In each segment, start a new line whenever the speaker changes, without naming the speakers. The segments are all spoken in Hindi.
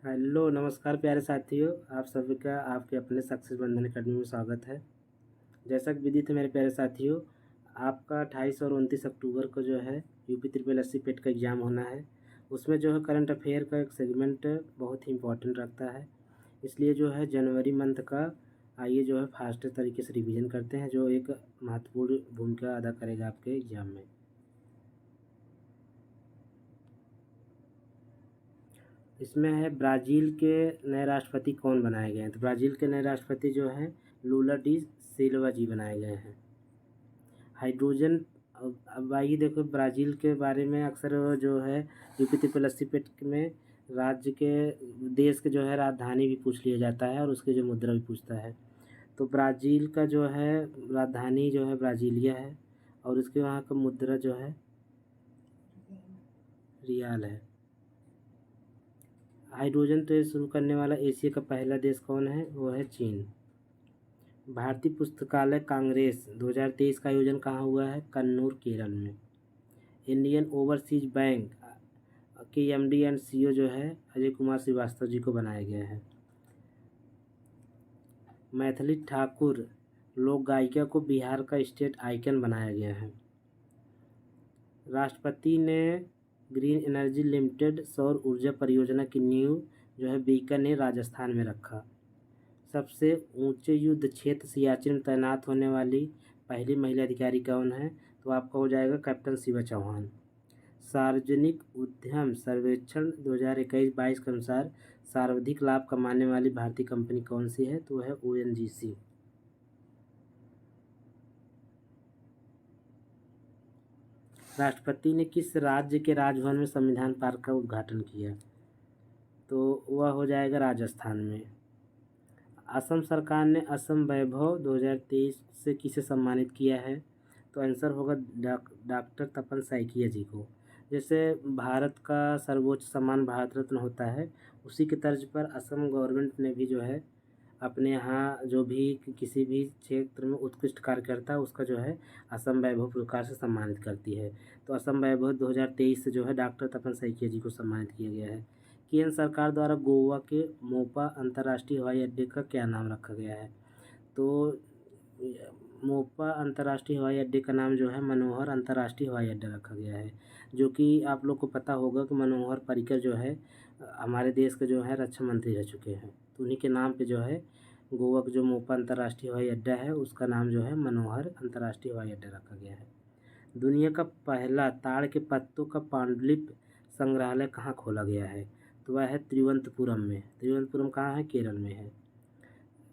हेलो नमस्कार प्यारे साथियों। आप सभी का आपके अपने सक्सेस बंधन अकेडमी में स्वागत है। जैसा कि विदित है मेरे प्यारे साथियों, आपका 28 और 29 अक्टूबर को जो है यूपी ट्रिपल एससी पेट का एग्ज़ाम होना है। उसमें जो है करंट अफेयर का एक सेगमेंट बहुत ही इम्पोर्टेंट रखता है। इसलिए जो है जनवरी मंथ का आइए जो है फास्ट तरीके से रिवीजन करते हैं, जो एक महत्वपूर्ण भूमिका अदा करेगा आपके एग्ज़ाम में। इसमें है ब्राज़ील के नए राष्ट्रपति कौन बनाए गए हैं। तो ब्राज़ील के नए राष्ट्रपति जो हैं लूला डी सिल्वा जी बनाए गए हैं। हाइड्रोजन। अब आइए देखो, ब्राज़ील के बारे में अक्सर जो है यूपी ट्रिपल एससी पेट में राज्य के देश के जो है राजधानी भी पूछ लिया जाता है और उसके जो मुद्रा भी पूछता है। तो ब्राज़ील का जो है राजधानी जो है ब्राज़ीलिया है और उसके वहाँ का मुद्रा जो है रियाल है। हाइड्रोजन ट्रेड शुरू करने वाला एशिया का पहला देश कौन है? वो है चीन। भारतीय पुस्तकालय कांग्रेस 2023 का आयोजन कहाँ हुआ है? कन्नूर, केरल में। इंडियन ओवरसीज बैंक के एमडी एंड सीईओ जो है अजय कुमार श्रीवास्तव जी को बनाया गया है। मैथिली ठाकुर लोक गायिका को बिहार का स्टेट आइकन बनाया गया है। राष्ट्रपति ने ग्रीन एनर्जी लिमिटेड सौर ऊर्जा परियोजना की नींव जो है बीकानेर राजस्थान में रखा। सबसे ऊंचे युद्ध क्षेत्र सियाचिन में तैनात होने वाली पहली महिला अधिकारी कौन है? तो आपका हो जाएगा कैप्टन शिवा चौहान। सार्वजनिक उद्यम सर्वेक्षण 2021-22 के अनुसार सर्वाधिक लाभ कमाने वाली भारतीय कंपनी कौन सी है? तो वह है ओएनजीसी। राष्ट्रपति ने किस राज्य के राजभवन में संविधान पार्क का उद्घाटन किया? तो वह हो जाएगा राजस्थान में। असम सरकार ने असम वैभव 2023 से किसे सम्मानित किया है? तो आंसर होगा डॉक्टर तपन सैकिया जी को। जैसे भारत का सर्वोच्च सम्मान भारत रत्न होता है, उसी के तर्ज पर असम गवर्नमेंट ने भी जो है अपने यहाँ जो भी किसी भी क्षेत्र में उत्कृष्ट कार्य करता है उसका जो है असम वैभव पुरस्कार से सम्मानित करती है। तो असम वैभव 2023 से जो है डॉक्टर तपन सैकिया जी को सम्मानित किया गया है। केंद्र सरकार द्वारा गोवा के मोपा अंतर्राष्ट्रीय हवाई अड्डे का क्या नाम रखा गया है? तो मोपा अंतर्राष्ट्रीय हवाई अड्डे का नाम जो है मनोहर अंतर्राष्ट्रीय हवाई अड्डा रखा गया है। जो कि आप लोग को पता होगा कि मनोहर पर्रिकर जो है हमारे देश के जो है रक्षा मंत्री रह चुके हैं। तो उन्हीं के नाम पे जो है गोवा का जो मोपा अंतर्राष्ट्रीय हवाई अड्डा है उसका नाम जो है मनोहर अंतर्राष्ट्रीय हवाई अड्डा रखा गया है। दुनिया का पहला ताड़ के पत्तों का पांडुलिपि संग्रहालय कहाँ खोला गया है? तो वह है तिरुवनंतपुरम में। तिरुवनंतपुरम कहाँ है? केरल में है।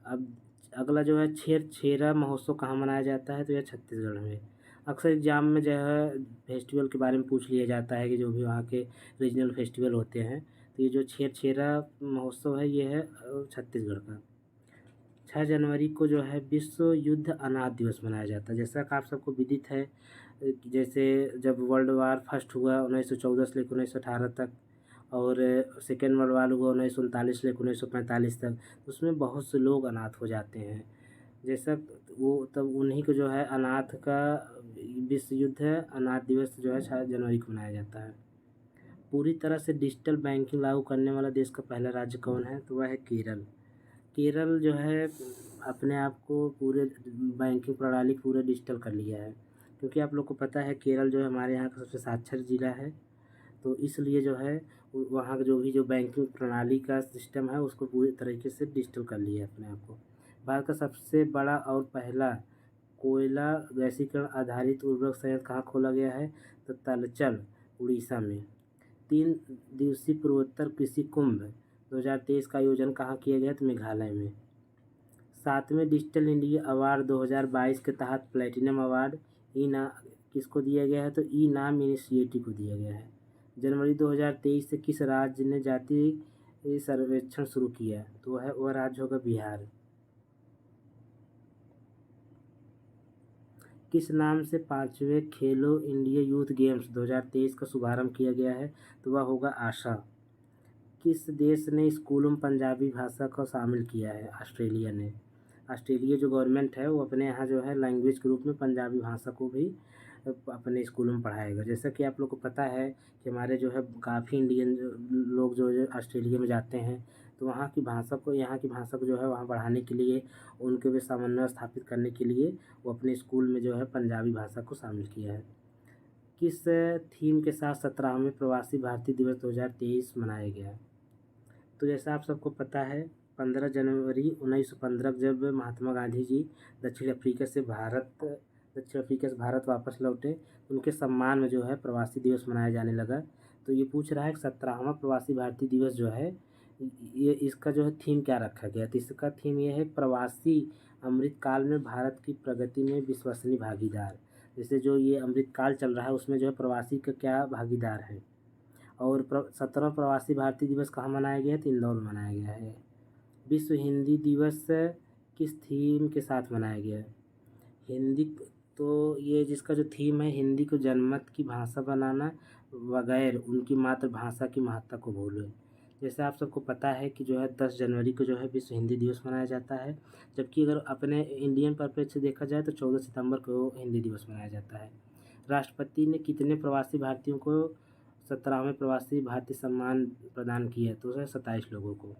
अब अगला जो है छेरा महोत्सव कहाँ मनाया जाता है? तो यह छत्तीसगढ़ में। अक्सर एग्जाम में जो है फेस्टिवल के बारे में पूछ लिया जाता है कि जो भी वहाँ के रीजनल फेस्टिवल होते हैं। तो ये जो छेरा महोत्सव है ये है छत्तीसगढ़ का। 6 जनवरी को जो है विश्व युद्ध अनाथ दिवस मनाया जाता है। जैसा कि आप सबको विदित है, जैसे जब वर्ल्ड वार फर्स्ट हुआ 1914 से लेकर 1918 तक और सेकेंड वर्ल्ड वार हुआ 1939 से लेकर 1945 तक, उसमें बहुत से लोग अनाथ हो जाते हैं। जैसा वो तब उन्हीं को जो है अनाथ का विश्व युद्ध है अनाथ दिवस जो है 6 जनवरी को मनाया जाता है। पूरी तरह से डिजिटल बैंकिंग लागू करने वाला देश का पहला राज्य कौन है? तो वह है केरल। केरल जो है अपने आप को पूरे बैंकिंग प्रणाली पूरे डिजिटल कर लिया है, क्योंकि आप लोग को पता है केरल जो है हमारे यहाँ का सबसे साक्षर ज़िला है। तो इसलिए जो है वहाँ का जो भी जो बैंकिंग प्रणाली का सिस्टम है उसको पूरी तरीके से डिजिटल कर लिया है अपने आप को। भारत का सबसे बड़ा और पहला कोयला गैसीकरण आधारित उर्वरक संयंत्र कहाँ खोला गया है? तो तलचल, उड़ीसा में। 3 दिवसीय पूर्वोत्तर कृषि कुंभ 2023 का आयोजन कहाँ किया गया? तो मेघालय में। 7वें डिजिटल इंडिया अवार्ड 2022 के तहत प्लेटिनम अवार्ड किसको दिया गया है? तो ई नाम इनिशिएटिव को दिया गया है। जनवरी 2023 से किस राज्य ने जातीय सर्वेक्षण शुरू किया? तो वह राज्य होगा बिहार। किस नाम से 5वें खेलो इंडिया यूथ गेम्स 2023 का शुभारंभ किया गया है? तो वह होगा आशा। किस देश ने स्कूलों में पंजाबी भाषा को शामिल किया है? ऑस्ट्रेलिया ने। ऑस्ट्रेलिया जो गवर्नमेंट है वो अपने यहाँ जो है लैंग्वेज के रूप में पंजाबी भाषा को भी अपने स्कूलों में पढ़ाएगा। जैसा कि आप लोग को पता है कि हमारे जो है काफ़ी इंडियन लोग जो ऑस्ट्रेलिया में जाते हैं, तो वहाँ की भाषा को, यहाँ की भाषा को जो है वहाँ बढ़ाने के लिए, उनके भी समन्वय स्थापित करने के लिए वो अपने स्कूल में जो है पंजाबी भाषा को शामिल किया है। किस थीम के साथ 17वें प्रवासी भारतीय दिवस 2023 मनाया गया है? तो जैसा आप सबको पता है, 15 जनवरी 1915 जब महात्मा गांधी जी दक्षिण अफ्रीका से भारत वापस लौटे, उनके सम्मान में जो है प्रवासी दिवस मनाया जाने लगा। तो ये पूछ रहा है कि 17वां प्रवासी भारतीय दिवस जो है, ये इसका जो है थीम क्या रखा गया? तो इसका थीम ये है, प्रवासी अमृत काल में भारत की प्रगति में विश्वसनीय भागीदार। जैसे जो ये अमृत काल चल रहा है, उसमें जो है प्रवासी का क्या भागीदार है। और 17वां प्रवासी भारतीय दिवस कहाँ मनाया गया है? तो इंदौर में मनाया गया है। विश्व हिंदी दिवस किस थीम के साथ मनाया गया है? हिंदी, तो ये जिसका जो थीम है, हिंदी को जनमत की भाषा बनाना बगैर उनकी मातृभाषा की महत्ता को भूले। जैसे आप सबको पता है कि जो है 10 जनवरी को जो है विश्व हिंदी दिवस मनाया जाता है, जबकि अगर अपने इंडियन परिप्रेक्ष्य से देखा जाए तो 14 सितंबर को हिंदी दिवस मनाया जाता है। राष्ट्रपति ने कितने प्रवासी भारतीयों को 17वें प्रवासी भारतीय सम्मान प्रदान किया? तो है 27 लोगों को।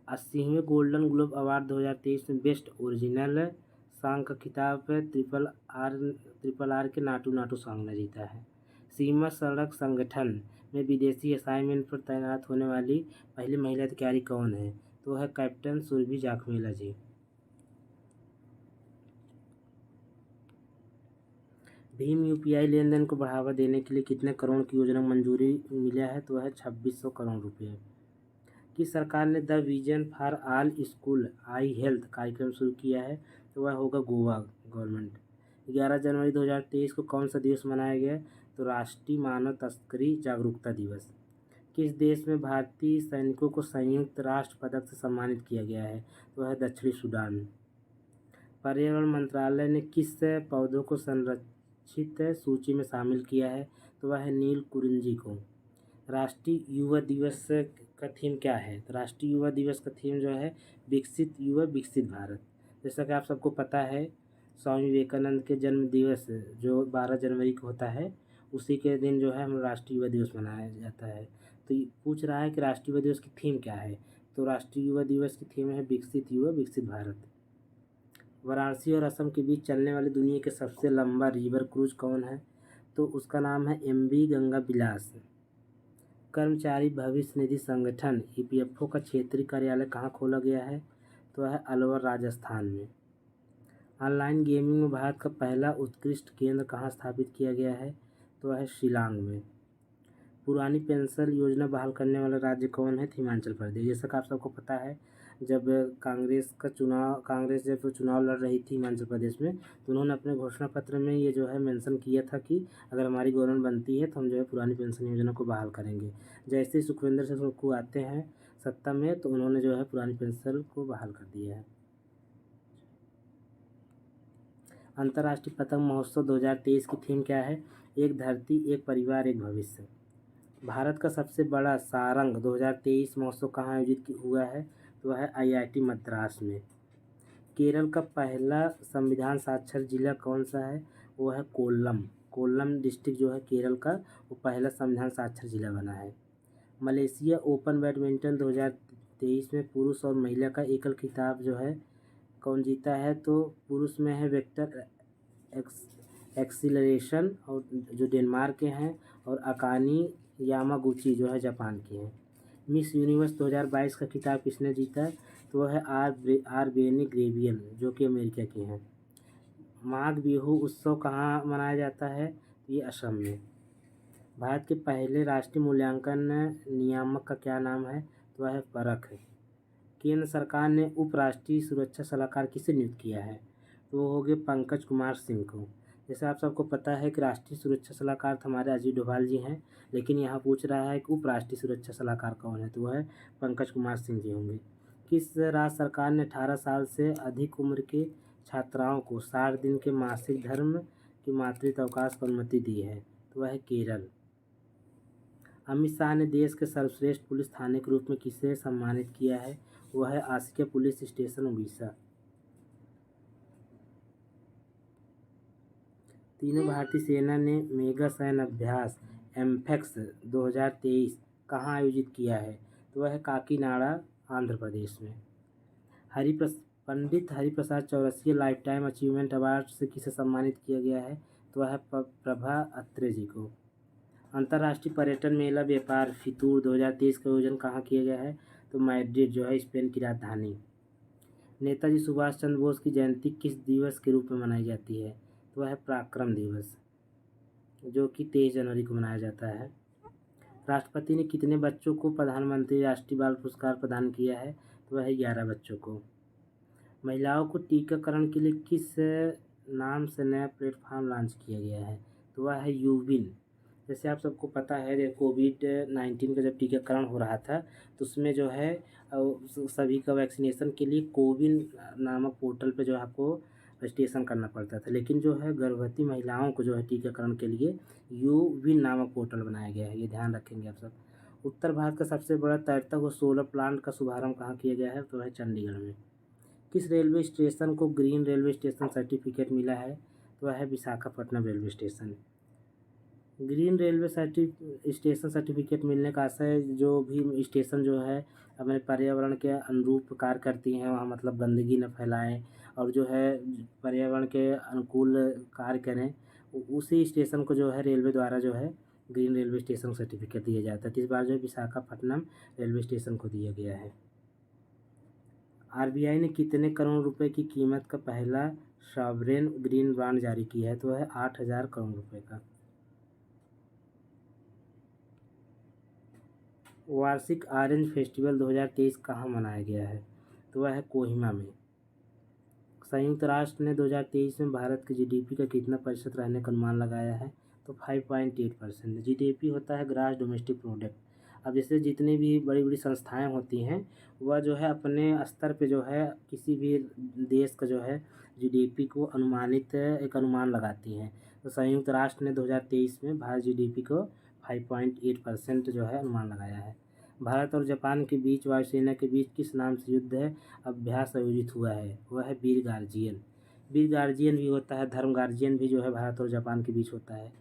80वें गोल्डन ग्लोब अवार्ड 2023 में बेस्ट ओरिजिनल सॉन्ग का खिताब ट्रिपल आर के नाटू नाटू सॉन्ग ने जीता है। सीमा सड़क संगठन में विदेशी असाइनमेंट पर तैनात होने वाली पहली महिला अधिकारी कौन है? तो है कैप्टन सुरभि जाखमीला जी। भीम यूपीआई लेन देन को बढ़ावा देने के लिए कितने करोड़ की योजना मंजूरी मिला है? तो है 2600 करोड़ रुपये। कि सरकार ने the vision for all school I health कार्यक्रम शुरू किया है? तो वह होगा गोवा गवर्नमेंट। 11 जनवरी 2023 को कौन सा दिवस मनाया गया? तो राष्ट्रीय मानव तस्करी जागरूकता दिवस। किस देश में भारतीय सैनिकों को संयुक्त राष्ट्र पदक से सम्मानित किया गया है? तो है दक्षिणी सूडान। पर्यावरण मंत्रालय ने किस पौधों को संरक्षित सूची में शामिल किया है? तो वह है नील कुरिंजी को। राष्ट्रीय युवा दिवस का थीम क्या है? तो राष्ट्रीय युवा दिवस का थीम जो है विकसित युवा विकसित भारत। जैसा कि आप सबको पता है, स्वामी विवेकानंद के जन्म दिवस जो 12 जनवरी को होता है, उसी के दिन जो है हम राष्ट्रीय युवा दिवस मनाया जाता है। तो ये पूछ रहा है कि राष्ट्रीय युवा दिवस की थीम क्या है? तो राष्ट्रीय युवा दिवस की थीम है विकसित युवा विकसित भारत। वाराणसी और असम के बीच चलने वाली दुनिया के सबसे लंबा रिवर क्रूज कौन है? तो उसका नाम है MV गंगा बिलास। कर्मचारी भविष्य निधि संगठन EPFO का क्षेत्रीय कार्यालय कहाँ खोला गया है? तो है अलवर राजस्थान में। ऑनलाइन गेमिंग में भारत का पहला उत्कृष्ट केंद्र कहाँ स्थापित किया गया है? तो है शिलांग में। पुरानी पेंशन योजना बहाल करने वाला राज्य कौन है? तो हिमाचल प्रदेश। जैसा कि आप सबको पता है, जब कांग्रेस जब चुनाव लड़ रही थी हिमाचल प्रदेश में, तो उन्होंने अपने घोषणा पत्र में ये जो है मेंशन किया था कि अगर हमारी गवर्नमेंट बनती है तो हम जो है पुरानी पेंशन योजना को बहाल करेंगे। जैसे ही सुखविंदर सिंह सुक्खू आते हैं सत्ता में, तो उन्होंने जो है पुरानी पेंशन को बहाल कर दिया है। अंतर्राष्ट्रीय पतंग महोत्सव 2023 की थीम क्या है? एक धरती एक परिवार एक भविष्य। भारत का सबसे बड़ा सारंग 2023 महोत्सव कहाँ आयोजित हुआ है? तो वह है IIT मद्रास में। केरल का पहला संविधान साक्षर जिला कौन सा है? वो है कोल्लम। कोल्लम डिस्ट्रिक्ट जो है केरल का, वो पहला संविधान साक्षर जिला बना है। मलेशिया ओपन बैडमिंटन 2023 में पुरुष और महिला का एकल खिताब जो है कौन जीता है? तो पुरुष में है वेक्टर एक्सीलरेशन और जो डेनमार्क के हैं, और अकानी यामागुची जो है जापान के हैं। मिस यूनिवर्स 2022 का खिताब किसने जीता है? तो वह है आर बेनी ग्रेवियल जो कि अमेरिका के हैं। माघ बिहू उत्सव कहाँ मनाया जाता है? ये असम में। भारत के पहले राष्ट्रीय मूल्यांकन नियामक का क्या नाम है? तो वह है परख। केंद्र सरकार ने उप राष्ट्रीय सुरक्षा सलाहकार किसे नियुक्त किया है? तो वो हो गए पंकज कुमार सिंह को। जैसे आप सबको पता है कि राष्ट्रीय सुरक्षा सलाहकार तो हमारे अजीत डोभाल जी हैं, लेकिन यहाँ पूछ रहा है कि उप राष्ट्रीय सुरक्षा सलाहकार कौन है? तो वह है पंकज कुमार सिंह जी होंगे। किस राज्य सरकार ने 18 साल से अधिक उम्र के छात्राओं को 60 दिन के मासिक धर्म की मातृत्व अवकाश पर अनुमति दी है? तो वह है केरल। अमित शाह ने देश के सर्वश्रेष्ठ पुलिस थाने के रूप में किसे सम्मानित किया है? वह है आसिका पुलिस स्टेशन उड़ीसा। तीनों भारतीय सेना ने मेगा सैन्य अभ्यास एम्फेक्स 2023 कहाँ आयोजित किया है? तो वह है काकीनाडा, आंध्र प्रदेश में। Pandit Hariprasad Chaurasia life time achievement award से किसे सम्मानित किया गया है? तो वह है प्रभा अत्रे जी को। अंतर्राष्ट्रीय पर्यटन मेला व्यापार फितूर 2023 का आयोजन कहाँ किया गया है? तो मैड्रिड जो है स्पेन की राजधानी। नेताजी सुभाष चंद्र बोस की जयंती किस दिवस के रूप में मनाई जाती है? तो वह है पराक्रम दिवस, जो कि 23 जनवरी को मनाया जाता है। राष्ट्रपति ने कितने बच्चों को प्रधानमंत्री राष्ट्रीय बाल पुरस्कार प्रदान किया है? तो वह है 11 बच्चों को। महिलाओं को टीकाकरण के लिए किस नाम से नया प्लेटफॉर्म लॉन्च किया गया है? तो वह है यूविन। जैसे आप सबको पता है कि कोविड-19 का जब टीकाकरण हो रहा था तो उसमें जो है सभी का वैक्सीनेशन के लिए कोविन नामक पोर्टल पे जो है आपको रजिस्ट्रेशन करना पड़ता था, लेकिन जो है गर्भवती महिलाओं को जो है टीकाकरण के लिए यूविन नामक पोर्टल बनाया गया है, ये ध्यान रखेंगे आप सब। उत्तर भारत का सबसे बड़ा तैरता हुआ सोलर प्लांट का शुभारंभ कहाँ किया गया है? तो है चंडीगढ़ में। किस रेलवे स्टेशन को ग्रीन रेलवे स्टेशन सर्टिफिकेट मिला है? तो वह है Visakhapatnam railway station. Green railway station certificate मिलने का आशय जो भी स्टेशन जो है अपने पर्यावरण के अनुरूप कार्य करती हैं, वहाँ मतलब गंदगी न फैलाएं और जो है पर्यावरण के अनुकूल कार्य करें, उसी स्टेशन को जो है रेलवे द्वारा जो है ग्रीन रेलवे स्टेशन सर्टिफिकेट दिया जाता है। तो इस बार जो है विशाखापट्टनम रेलवे स्टेशन को दिया गया है। आरबीआई ने कितने करोड़ रुपए की कीमत का पहला सॉवरेन ग्रीन बॉन्ड जारी किया है? तो वह है 8,000 करोड़ रुपए का। वार्षिक ऑरेंज फेस्टिवल 2023 कहाँ मनाया गया है? तो वह है कोहिमा में। संयुक्त राष्ट्र ने 2023 में भारत के जीडीपी का कितना प्रतिशत रहने का अनुमान लगाया है? तो 5.8%। जीडीपी होता है ग्रॉस डोमेस्टिक प्रोडक्ट। अब जैसे जितनी भी बड़ी बड़ी संस्थाएं होती हैं वह जो है अपने स्तर पे जो है किसी भी देश का जो है जीडीपी को अनुमानित एक अनुमान लगाती हैं। तो संयुक्त राष्ट्र ने 2023 में भारत जीडीपी को 5.8% जो है अनुमान लगाया है। भारत और जापान के बीच वायुसेना के बीच किस नाम से युद्ध अभ्यास आयोजित हुआ है? वह है वीर गार्जियन। वीर गार्जियन भी होता है, धर्म गार्जियन भी जो है भारत और जापान के बीच होता है।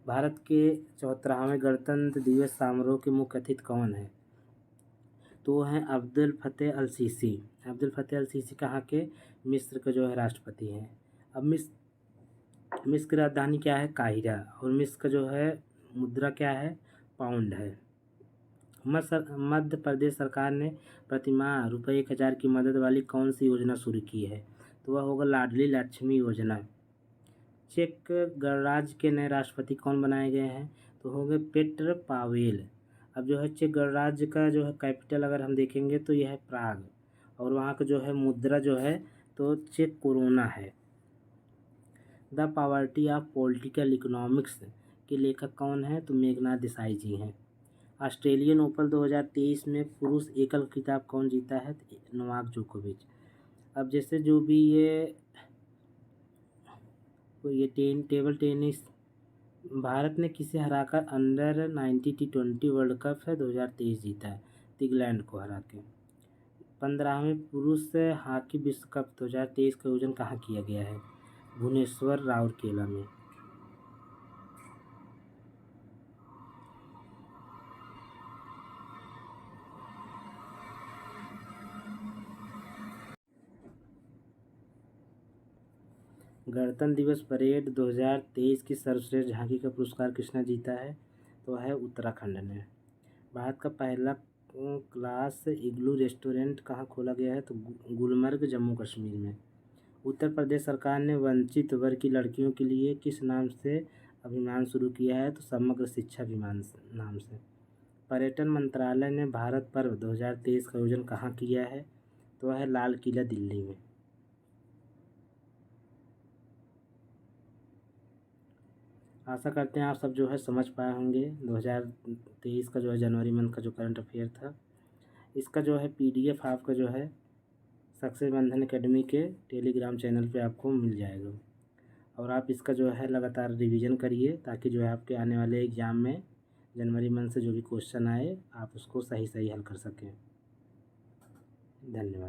भारत के 74वें गणतंत्र दिवस समारोह के मुख्य अतिथि कौन है? तो वो हैं अब्दुल फतेह अल सीसी। अब्दुल फतेह अल सीसी कहाँ के? मिस्र के जो है राष्ट्रपति हैं। अब मिस्र की राजधानी क्या है? काहिरा। और मिस्र का जो है मुद्रा क्या है? पाउंड है। मध्य प्रदेश सरकार ने प्रतिमाह रुपये 1,000 की मदद वाली कौन सी योजना शुरू की है? तो वह होगा लाडली लक्ष्मी योजना। चेक गणराज्य के नए राष्ट्रपति कौन बनाए गए हैं? तो हो गए पेट्र पावेल। अब जो है चेक गणराज्य का जो है कैपिटल अगर हम देखेंगे तो यह है प्राग, और वहाँ का जो है मुद्रा जो है तो चेक कोरोना है। The poverty of political economics के लेखक कौन है? तो मेघनाथ देसाई जी हैं। ऑस्ट्रेलियन ओपन 2023 में पुरुष एकल खिताब कौन जीता है? नोवाक जोकोविच। अब जैसे जो भी ये टेबल टेनिस भारत ने किसे हराकर अंडर 19 T20 वर्ल्ड कप है 2023 जीता है? इंग्लैंड को हरा के। 15वें पुरुष हॉकी विश्व कप 2023 का आयोजन कहाँ किया गया है? भुवनेश्वर राउरकेला में। गणतंत्र दिवस परेड 2023 की सर्वश्रेष्ठ झांकी का पुरस्कार किसने जीता है? तो है उत्तराखंड ने। भारत का पहला क्लास इग्लू रेस्टोरेंट कहाँ खोला गया है? तो गुलमर्ग, जम्मू कश्मीर में। उत्तर प्रदेश सरकार ने वंचित वर्ग की लड़कियों के लिए किस नाम से अभियान शुरू किया है? तो समग्र शिक्षा अभियान नाम से। पर्यटन मंत्रालय ने भारत पर्व 2023 का आयोजन कहाँ किया है? तो वह है लाल किला, दिल्ली में। आशा करते हैं आप सब जो है समझ पाए होंगे 2023 का जो है जनवरी मंथ का जो करंट अफेयर था। इसका जो है PDF आपका जो है सक्सेस बंधन एकेडमी के टेलीग्राम चैनल पे आपको मिल जाएगा, और आप इसका जो है लगातार रिवीजन करिए ताकि जो है आपके आने वाले एग्ज़ाम में जनवरी मंथ से जो भी क्वेश्चन आए आप उसको सही हल कर सकें। धन्यवाद।